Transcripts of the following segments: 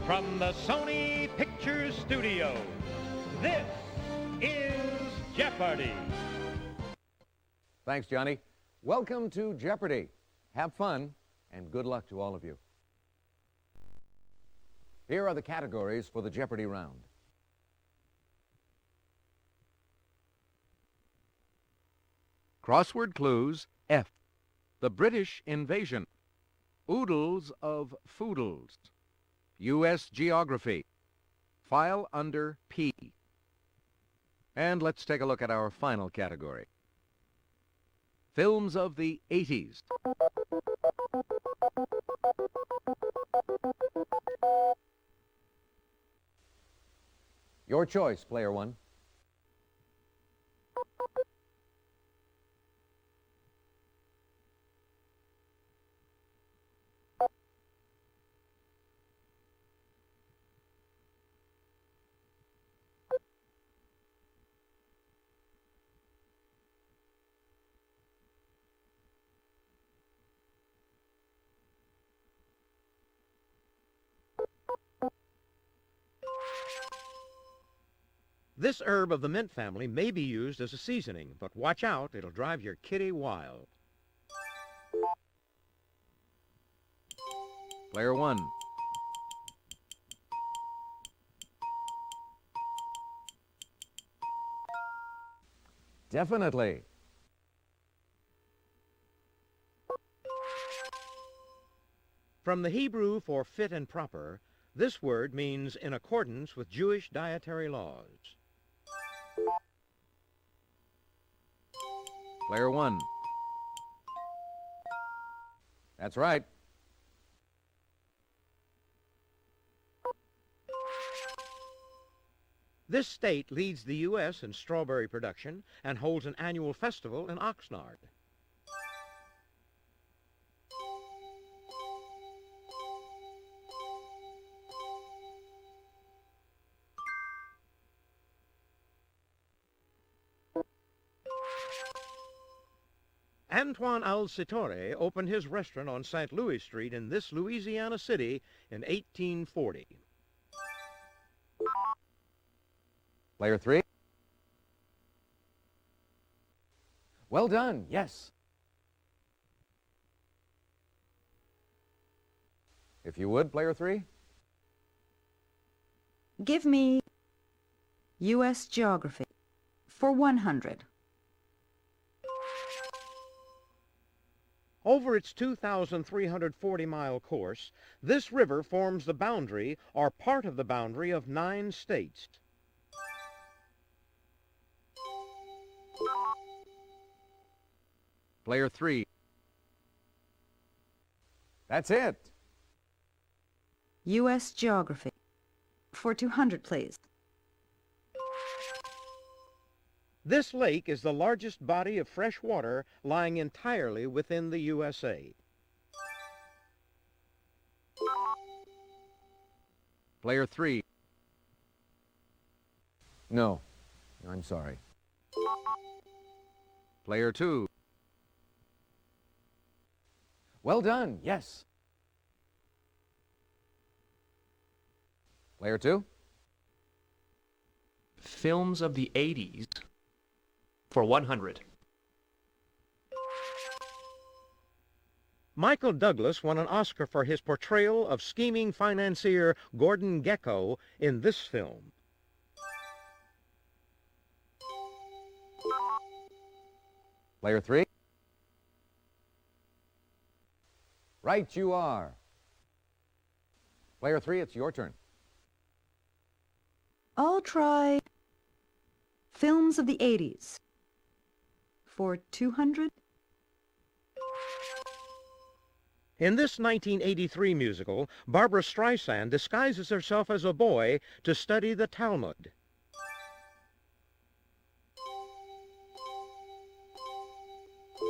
From the Sony Pictures Studios, this is Jeopardy! Thanks, Johnny. Welcome to Jeopardy! Have fun, and good luck to all of you. Here are the categories for the Jeopardy round. Crossword clues F. The British invasion. Oodles of Foodles. U.S. geography. File under P. And let's take a look at our final category. Films of the 80s. Your choice, player one. This herb of the mint family may be used as a seasoning, but watch out, it'll drive your kitty wild. Player one. Definitely. From the Hebrew for fit and proper, this word means in accordance with Jewish dietary laws. Player one. That's right. This state leads the U.S. in strawberry production and holds an annual festival in Oxnard. Antoine Al-Sitore opened his restaurant on St. Louis Street in this Louisiana city in 1840. Player three. Well done, yes. If you would, player three. Give me U.S. geography for 100. Over its 2,340-mile course, this river forms the boundary or part of the boundary of 9 states. Player three. That's it. U.S. geography for 200, please. This lake is the largest body of fresh water lying entirely within the USA. Player three. No, I'm sorry. Player two. Well done, yes. Player two. Films of the 80s for 100. Michael Douglas won an Oscar for his portrayal of scheming financier Gordon Gekko in this film. Player three. Right you are. Player three, it's your turn. I'll try films of the 80s for 200. In this 1983 musical, Barbara Streisand disguises herself as a boy to study the Talmud.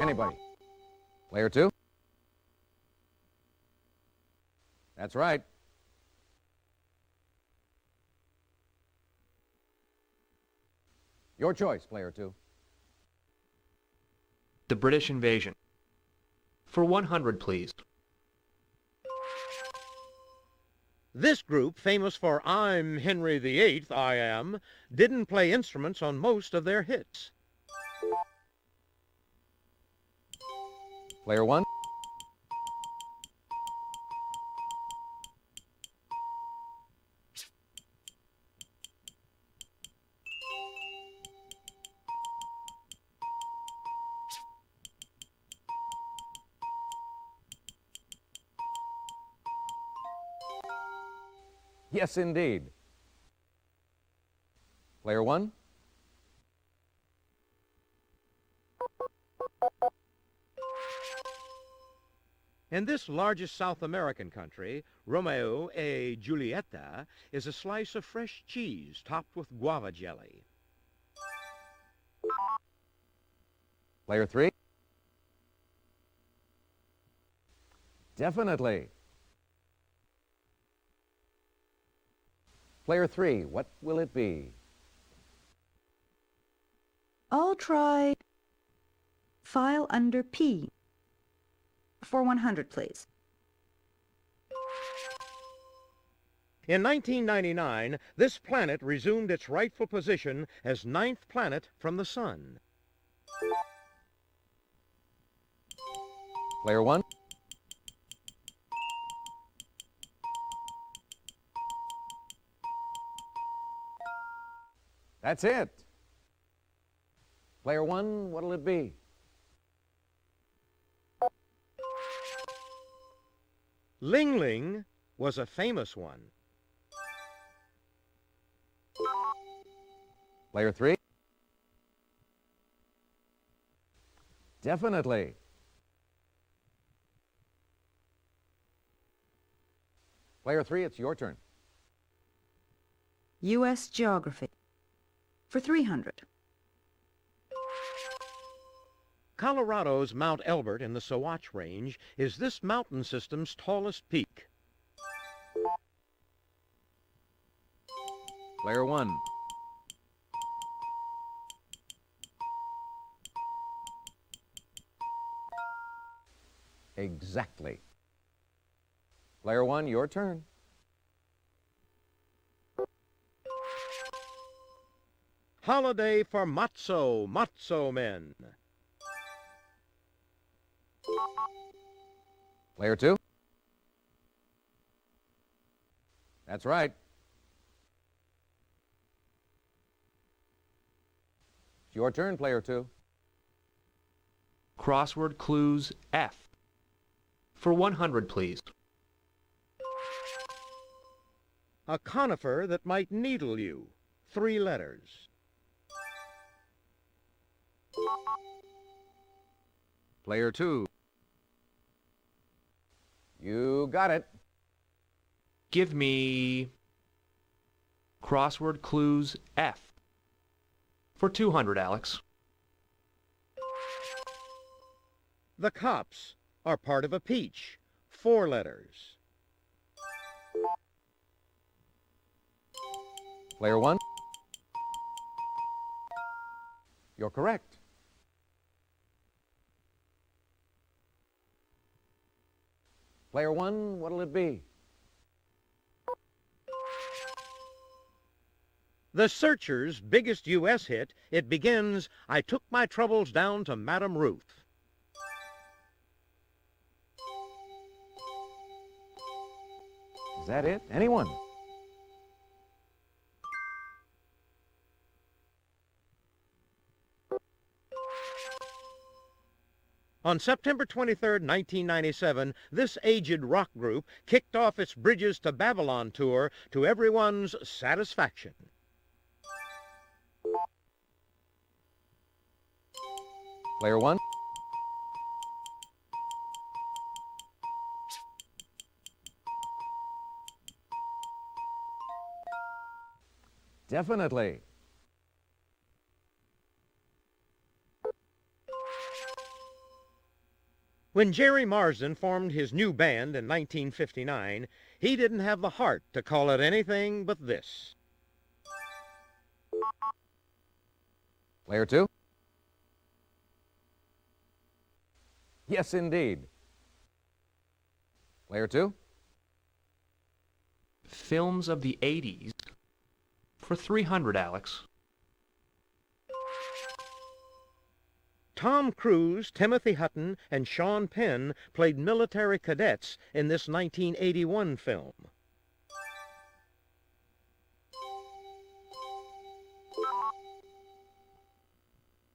Anybody? Player two? That's right. Your choice, player two. The British invasion for 100, please. This group, famous for I'm Henry VIII, I am, didn't play instruments on most of their hits. Player one. Yes, indeed. Player one. In this largest South American country, Romeo e Julieta is a slice of fresh cheese topped with guava jelly. Player three. Definitely. Player three, what will it be? I'll try file under P. For 100, please. In 1999, this planet resumed its rightful position as ninth planet from the Sun. Player one. That's it. Player one, what'll it be? Ling Ling was a famous one. Player three. Definitely. Player three, it's your turn. U.S. Geography. For 300. Colorado's Mount Elbert in the Sawatch Range is this mountain system's tallest peak. Player one. Exactly. Player one, your turn. Holiday for matzo men. Player two. That's right. It's your turn, player two. Crossword clues F. For 100, please. A conifer that might needle you. 3 letters. Player two. You got it. Give me crossword clues F. For 200, Alex. The cops are part of a peach. 4 letters. Player one. You're correct. Player one, what'll it be? The Searchers' biggest U.S. hit, it begins, I took my troubles down to Madame Ruth. Is that it? Anyone? On September 23, 1997, this aged rock group kicked off its Bridges to Babylon tour to everyone's satisfaction. Player one. Definitely. When Jerry Marsden formed his new band in 1959, he didn't have the heart to call it anything but this. Player two. Yes, indeed. Player two. Films of the 80s for 300, Alex. Tom Cruise, Timothy Hutton, and Sean Penn played military cadets in this 1981 film.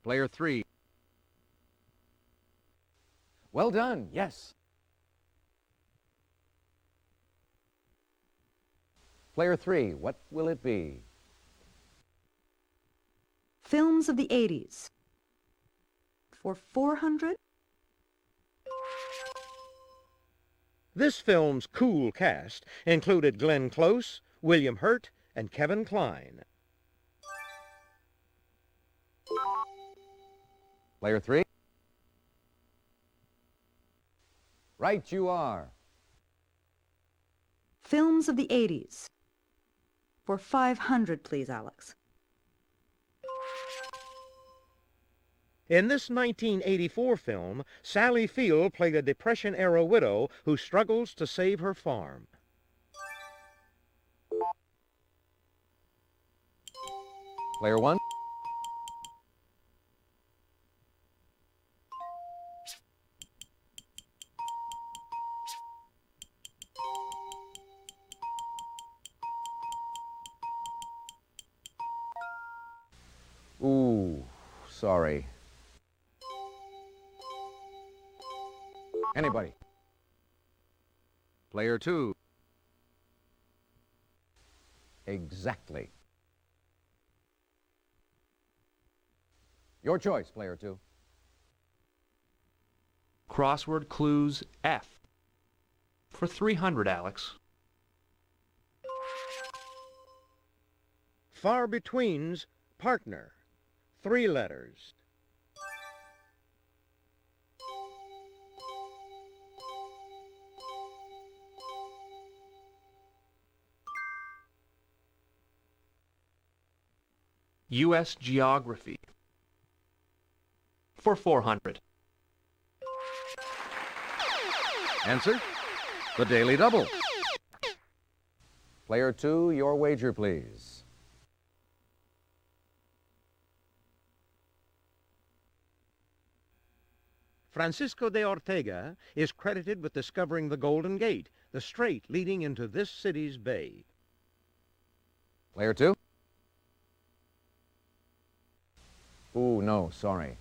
Player 3. Well done, yes. Player 3, what will it be? Films of the 80s. For 400? This film's cool cast included Glenn Close, William Hurt, and Kevin Kline. Player 3? Right you are. Films of the 80s. For 500, please, Alex. In this 1984 film, Sally Field played a Depression-era widow who struggles to save her farm. Player 1? Ooh, sorry. Anybody? Player 2. Exactly. Your choice, Player 2. Crossword clues F for 300, Alex. Far Between's partner. 3 letters. U.S. Geography for 400. Answer, the Daily Double. Player 2, your wager, please. Francisco de Ortega is credited with discovering the Golden Gate, the strait leading into this city's bay. Player 2? Ooh, no, sorry.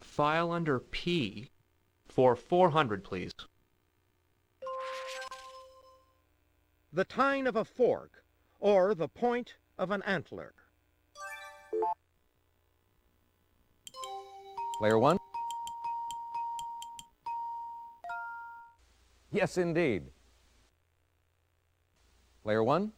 File under P for 400, please. The tine of a fork, or the point of an antler. Player 1? Yes, indeed. Player 1?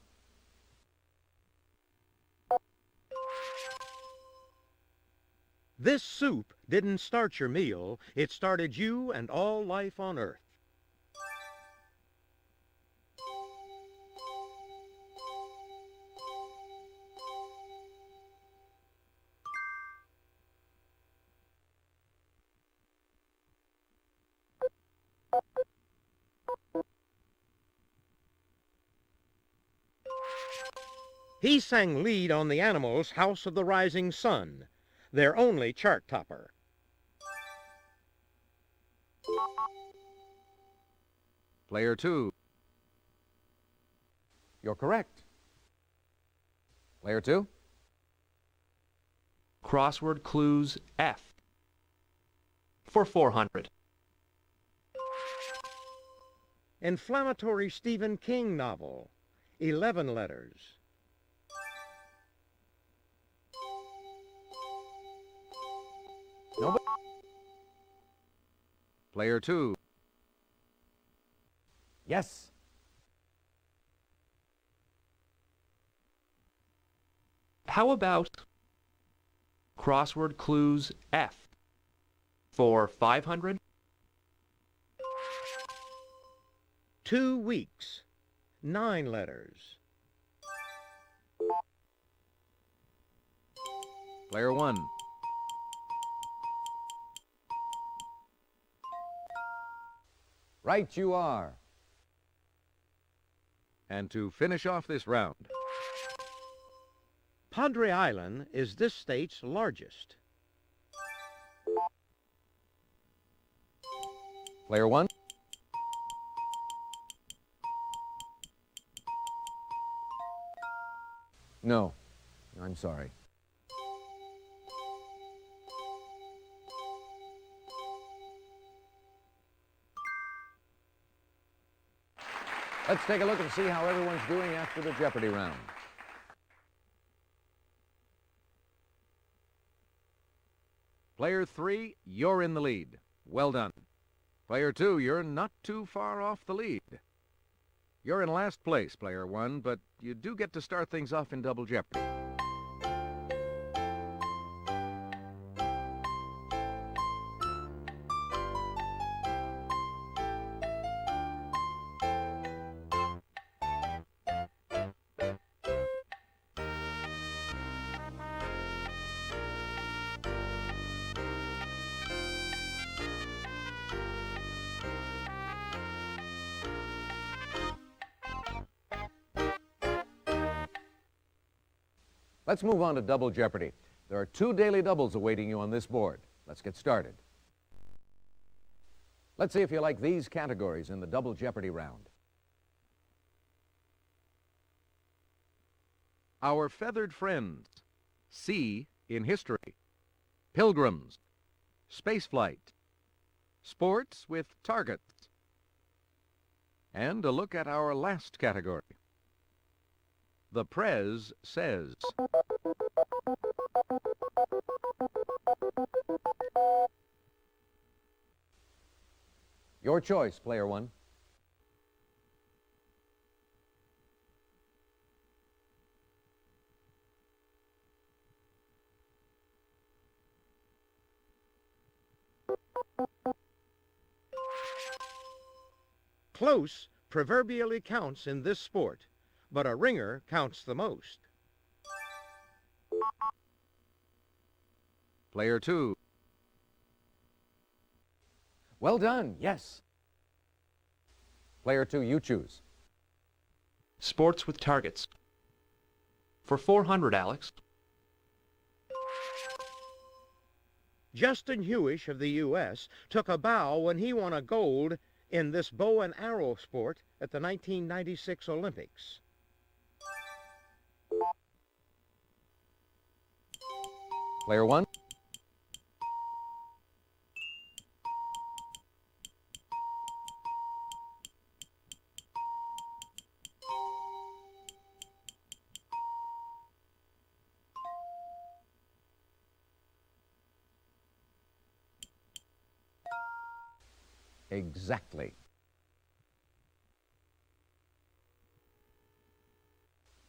This soup didn't start your meal, it started you and all life on Earth. He sang lead on the Animals' House of the Rising Sun, their only chart topper. Player 2. You're correct. Player 2? Crossword clues F for 400. Inflammatory Stephen King novel, 11 letters. Nobody? Player 2. Yes. How about crossword clues F for 500? 2 weeks, 9 letters. Player 1. Right you are. And to finish off this round, Padre Island is this state's largest. Player one. No, I'm sorry. Let's take a look and see how everyone's doing after the Jeopardy round. Player 3, you're in the lead. Well done. Player 2, you're not too far off the lead. You're in last place, Player 1, but you do get to start things off in Double Jeopardy. Let's move on to Double Jeopardy. There are 2 daily doubles awaiting you on this board. Let's get started. Let's see if you like these categories in the Double Jeopardy round. Our feathered friends. C in history. Pilgrims. Spaceflight. Sports with targets. And a look at our last category. The Prez says. Your choice, Player 1. Close proverbially counts in this sport, but a ringer counts the most. Player 2. Well done, yes. Player 2, you choose. Sports with targets. For 400, Alex. Justin Hewish of the U.S. took a bow when he won a gold in this bow and arrow sport at the 1996 Olympics. Player 1. Exactly.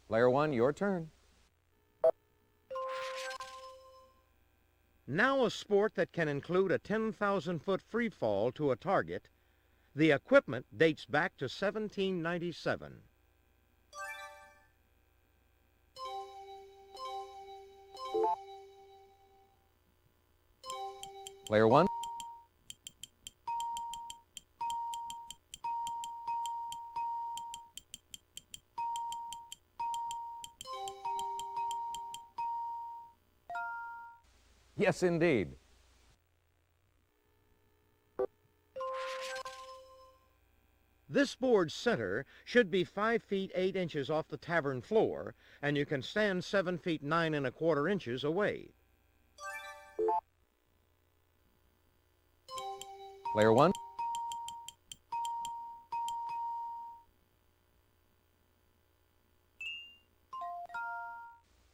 Player 1, your turn. Now a sport that can include a 10,000-foot free fall to a target. The equipment dates back to 1797. Player 1. Yes, indeed. This board's center should be 5 feet 8 inches off the tavern floor, and you can stand 7 feet 9 1/4 inches away. Player 1.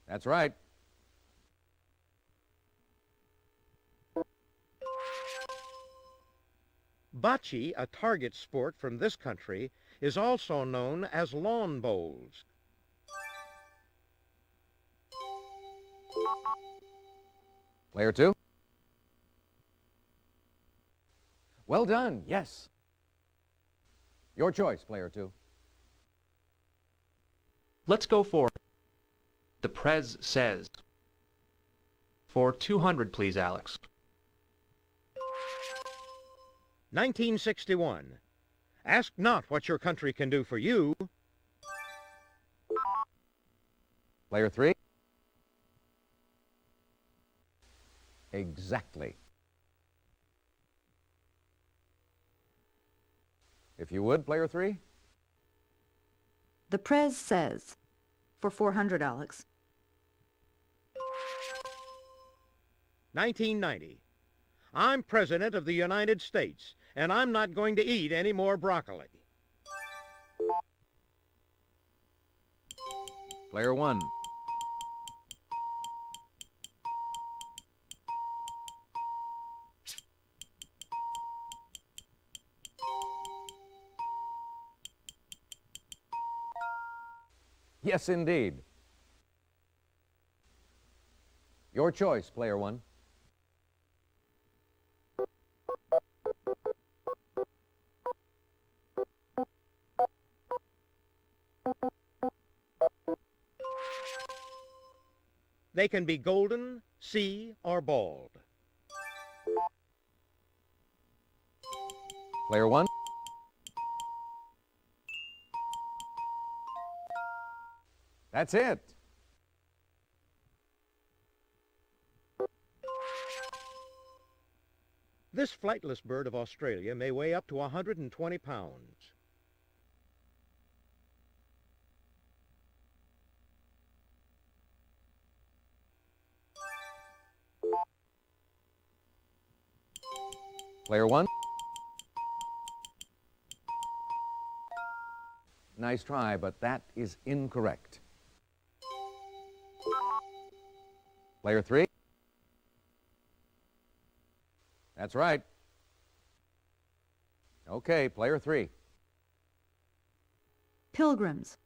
That's right. Bocce, a target sport from this country, is also known as lawn bowls. Player 2. Well done, yes. Your choice, Player 2. Let's go for The Prez says. For 200, please, Alex. 1961. Ask not what your country can do for you. Player 3. Exactly. If you would, Player 3. The Prez says, for 400, Alex. 1990. I'm President of the United States, and I'm not going to eat any more broccoli. Player 1. Yes, indeed. Your choice, Player 1. They can be golden, sea, or bald. Player 1. That's it. This flightless bird of Australia may weigh up to 120 pounds. Player 1. Nice try, but that is incorrect. Player 3. That's right. Okay, Player 3. Pilgrims.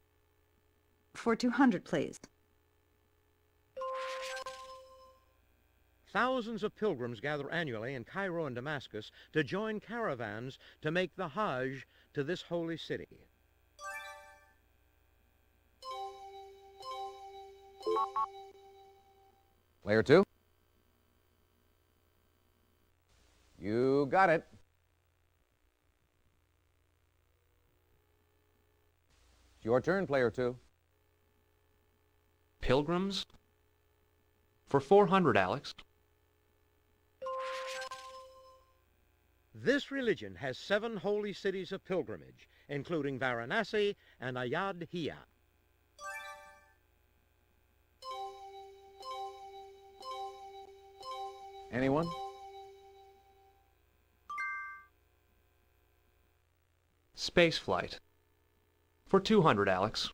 For 200, please. Thousands of pilgrims gather annually in Cairo and Damascus to join caravans to make the Hajj to this holy city. Player 2. You got it. It's your turn, Player 2. Pilgrims? For 400, Alex. This religion has 7 holy cities of pilgrimage, including Varanasi and Ayodhya. Anyone? Space flight. For 200, Alex.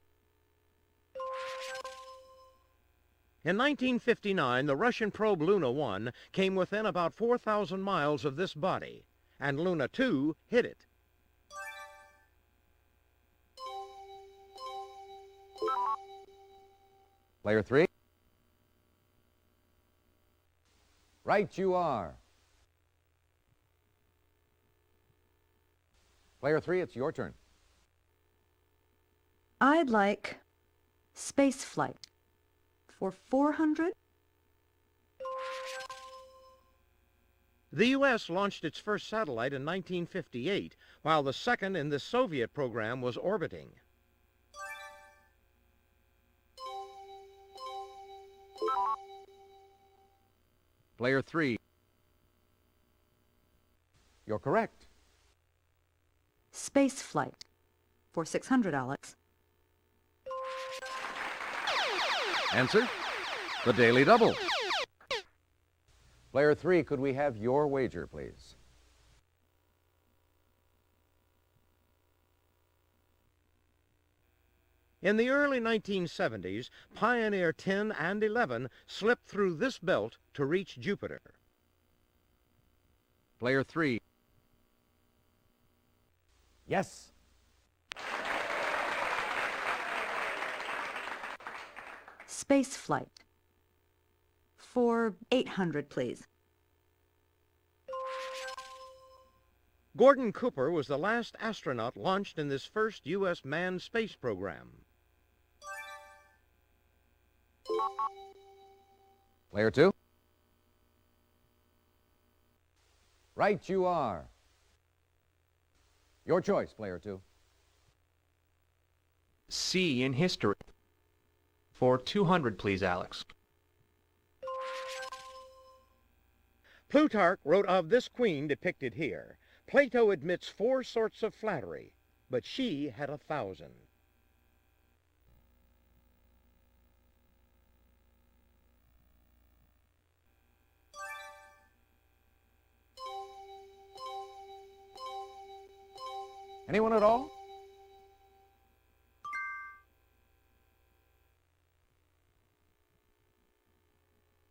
In 1959, the Russian probe Luna 1 came within about 4,000 miles of this body, and Luna 2 hit it. Player 3. Right you are. Player 3, it's your turn. I'd like space flight. For 400? The U.S. launched its first satellite in 1958, while the second in the Soviet program was orbiting. Player 3. You're correct. Space flight. For 600, Alex. Answer, the Daily Double. Player 3, could we have your wager, please? In the early 1970s, Pioneer 10 and 11 slipped through this belt to reach Jupiter. Player 3. Yes. Space flight. For 800, please. Gordon Cooper was the last astronaut launched in this first U.S. manned space program. Player 2. Right you are. Your choice, player 2. C in history. For 200, please, Alex. Plutarch wrote of this queen depicted here. Plato admits 4 sorts of flattery, but she had 1,000. Anyone at all?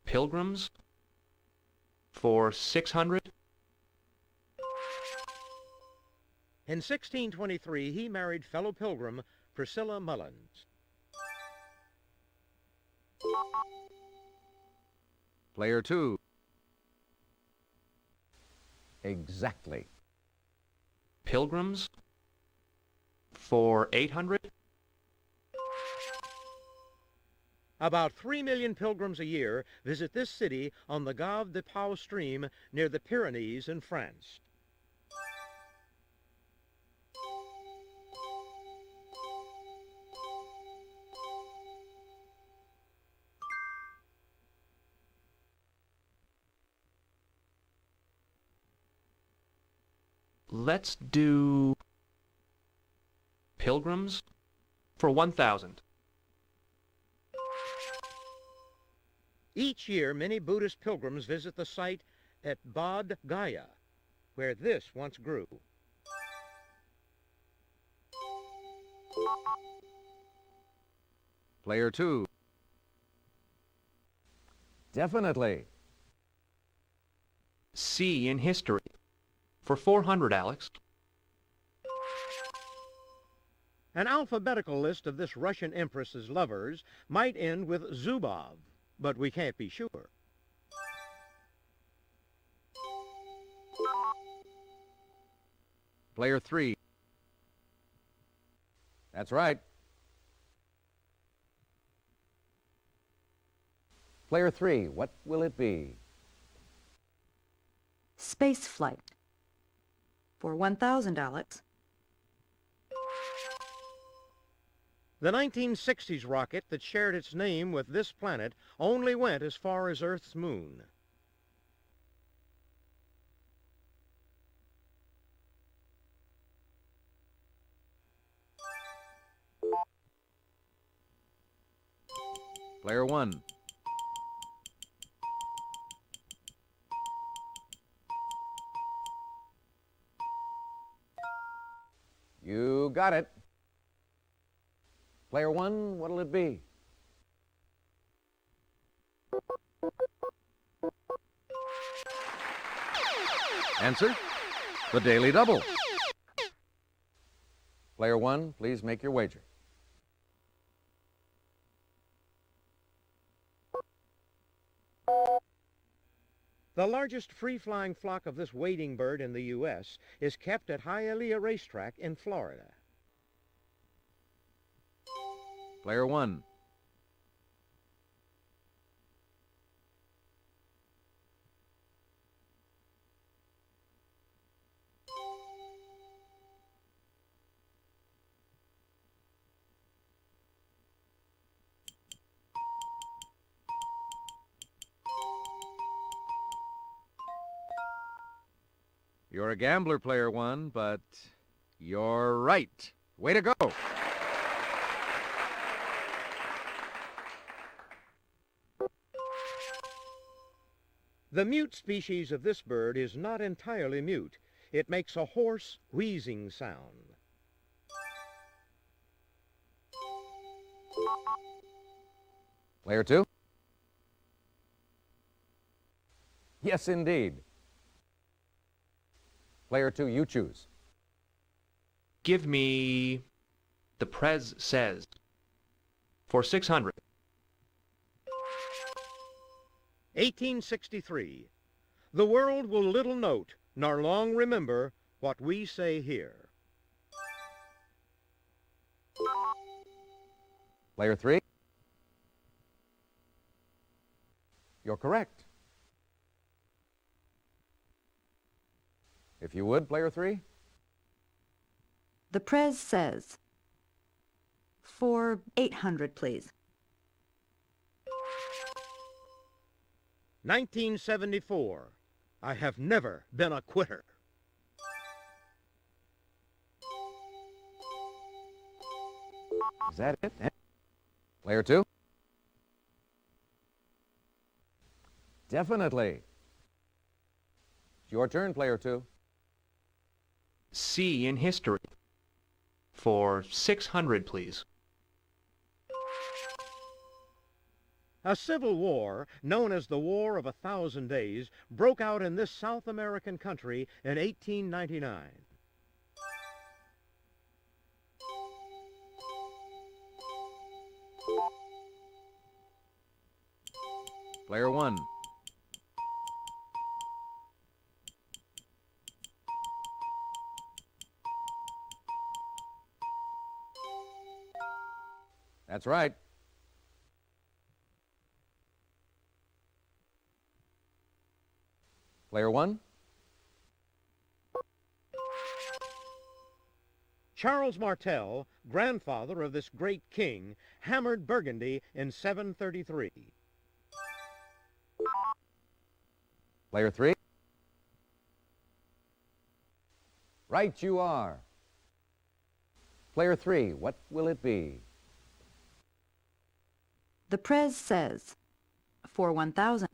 Pilgrims. For 600. In 1623, he married fellow pilgrim Priscilla Mullins. Player 2. Exactly. Pilgrims. For 800. About 3 million pilgrims a year visit this city on the Gave de Pau stream near the Pyrenees in France. Let's do pilgrims for 1,000. Each year, many Buddhist pilgrims visit the site at Bodh Gaya, where this once grew. Player 2. Definitely. C in history. For 400, Alex. An alphabetical list of this Russian empress's lovers might end with Zubov, but we can't be sure. Player 3. That's right. Player 3, what will it be? Space flight. For 1,000, Alex. The 1960s rocket that shared its name with this planet only went as far as Earth's moon. Player 1. You got it. Player 1, what'll it be? Answer, the Daily Double. Player 1, please make your wager. The largest free-flying flock of this wading bird in the U.S. is kept at Hialeah Racetrack in Florida. Player 1. You're a gambler, Player 1, but you're right. Way to go. The mute species of this bird is not entirely mute. It makes a hoarse, wheezing sound. Player 2? Yes, indeed. Player 2, you choose. Give me the Prez says. For 600. 1863. The world will little note, nor long remember, what we say here. Player 3? You're correct. If you would, Player 3? The Prez says. For 800, please. 1974. I have never been a quitter. Is that it? Player 2? Definitely. It's your turn, Player 2. C in history. For 600, please. A civil war, known as the War of 1,000 Days, broke out in this South American country in 1899. Player 1. That's right. Player 1. Charles Martel, grandfather of this great king, hammered Burgundy in 733. Player 3. Right you are. Player 3, what will it be? The Prez says. For 1,000.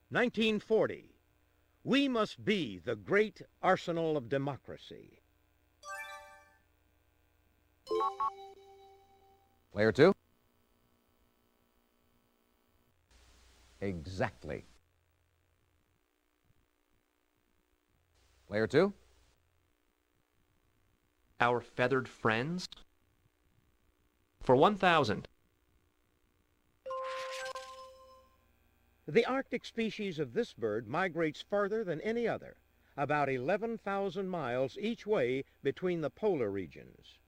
1940. We must be the great arsenal of democracy. Player 2. Exactly. Player 2. Our feathered friends. For 1,000. The Arctic species of this bird migrates farther than any other, about 11,000 miles each way between the polar regions.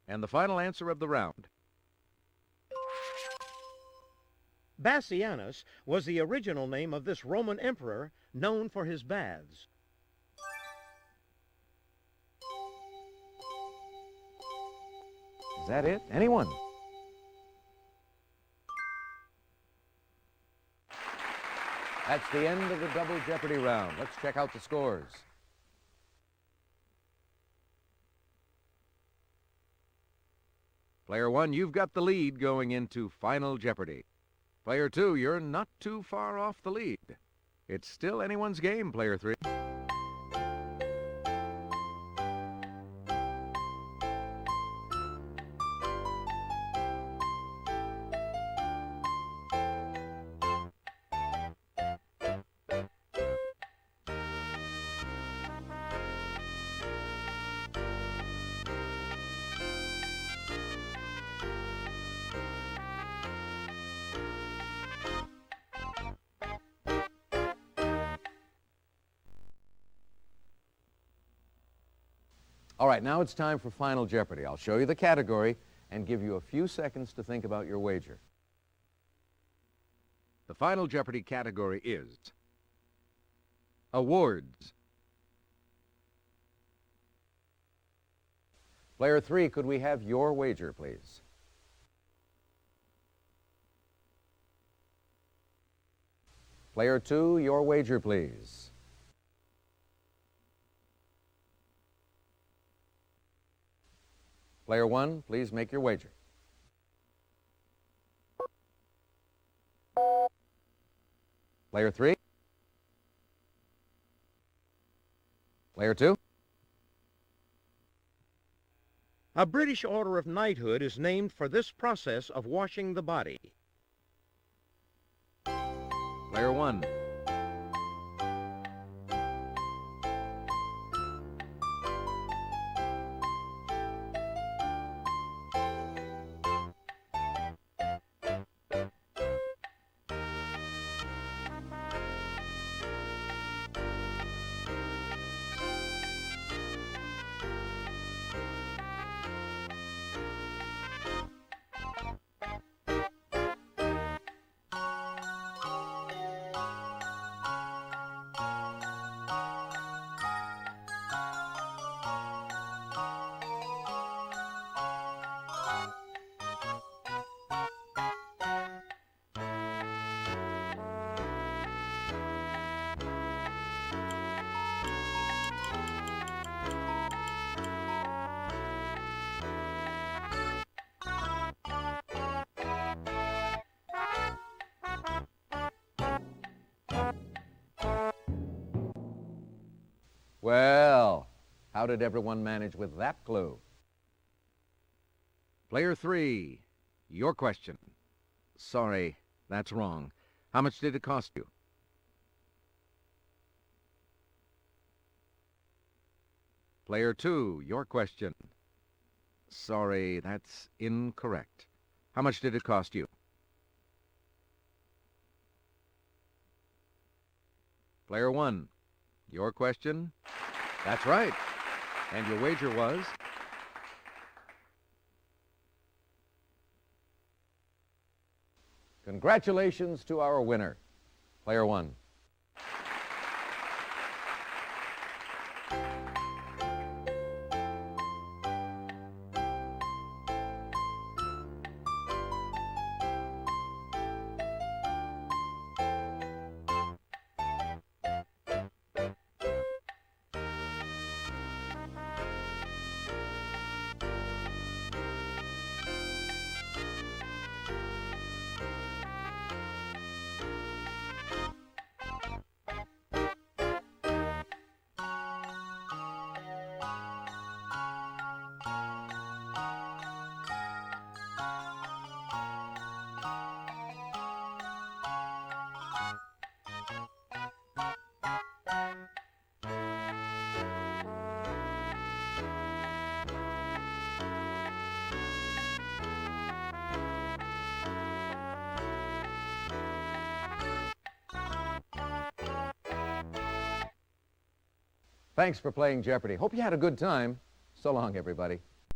And the final answer of the round. Bassianus was the original name of this Roman emperor known for his baths. Is that it? Anyone? That's the end of the Double Jeopardy round. Let's check out the scores. Player 1, you've got the lead going into Final Jeopardy. Player 2, you're not too far off the lead. It's still anyone's game, Player 3. All right, now it's time for Final Jeopardy. I'll show you the category and give you a few seconds to think about your wager. The Final Jeopardy category is Awards. Player 3, could we have your wager, please? Player 2, your wager, please. Player 1, please make your wager. Player 3. Player 2. A British Order of Knighthood is named for this process of washing the body. Player 1. Well, how did everyone manage with that clue? Player 3, your question. Sorry, that's wrong. How much did it cost you? Player 2, your question. Sorry, that's incorrect. How much did it cost you? Player 1, your question. That's right. And your wager was? Congratulations to our winner, Player 1. Thanks for playing Jeopardy. Hope you had a good time. So long, everybody.